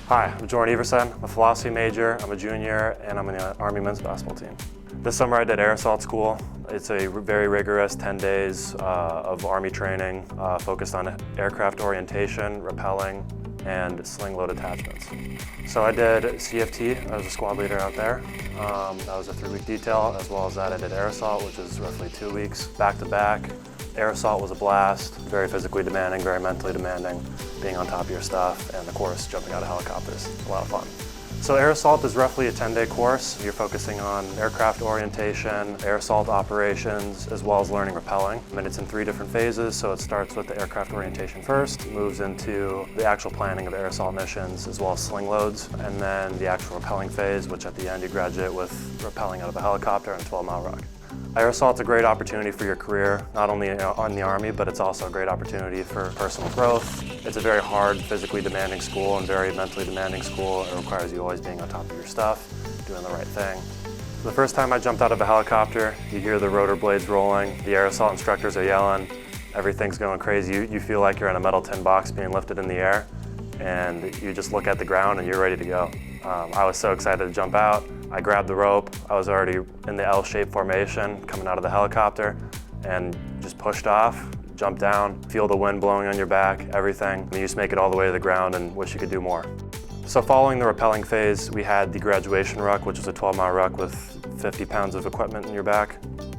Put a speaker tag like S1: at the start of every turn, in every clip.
S1: Hi, I'm Jorn Everson. I'm a philosophy major, I'm a junior, and I'm in the Army men's basketball team. This summer I did air assault school. It's a very rigorous 10 days of Army training focused on aircraft orientation, rappelling, and sling load attachments. So I did CFT, I was a squad leader out there. That was a 3-week detail. As well as that I did air assault, which is roughly 2 weeks, back to back. Air assault was a blast, very physically demanding, very mentally demanding, being on top of your stuff, and of course jumping out of helicopters, a lot of fun. So air assault is roughly a 10-day course. You're focusing on aircraft orientation, air assault operations, as well as learning rappelling. And it's in 3 different phases, so it starts with the aircraft orientation first, moves into the actual planning of air assault missions, as well as sling loads, and then the actual rappelling phase, which at the end you graduate with rappelling out of a helicopter on a 12-mile ruck. Air assault's a great opportunity for your career, not only in the Army, but it's also a great opportunity for personal growth. It's a very hard, physically demanding school and very mentally demanding school. It requires you always being on top of your stuff, doing the right thing. The first time I jumped out of a helicopter, you hear the rotor blades rolling, the air assault instructors are yelling, everything's going crazy. You feel like you're in a metal tin box being lifted in the air, and you just look at the ground and you're ready to go. I was so excited to jump out. I grabbed the rope. I was already in the L-shaped formation coming out of the helicopter and just pushed off, jumped down, feel the wind blowing on your back, everything. You just make it all the way to the ground and wish you could do more. So following the rappelling phase, we had the graduation ruck, which was a 12-mile ruck with 50 pounds of equipment in your back.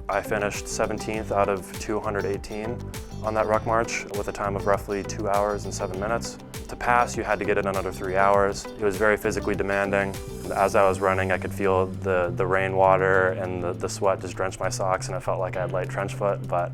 S1: I finished 17th out of 218 on that ruck march with a time of roughly 2 hours and 7 minutes. To pass, you had to get it in under 3 hours. It was very physically demanding. As I was running, I could feel the rainwater and the sweat just drench my socks, and it felt like I had light trench foot, but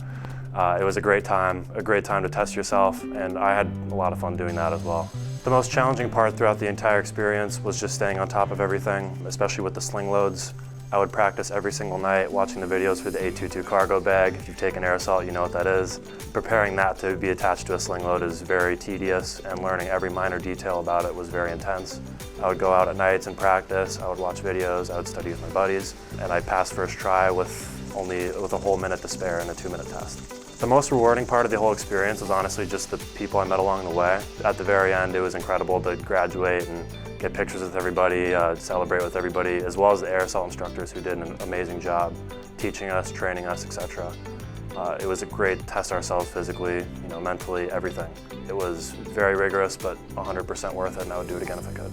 S1: it was a great time to test yourself, and I had a lot of fun doing that as well. The most challenging part throughout the entire experience was just staying on top of everything, especially with the sling loads. I would practice every single night, watching the videos for the 822 cargo bag. If you've taken air assault, you know what that is. Preparing that to be attached to a sling load is very tedious, and learning every minor detail about it was very intense. I would go out at nights and practice, I would watch videos, I would study with my buddies, and I passed first try with a whole minute to spare in a 2-minute test. The most rewarding part of the whole experience was honestly just the people I met along the way. At the very end, it was incredible to graduate and get pictures with everybody, celebrate with everybody, as well as the air assault instructors who did an amazing job teaching us, training us, etc. It was a great test ourselves physically, mentally, everything. It was very rigorous, but 100% worth it, and I would do it again if I could.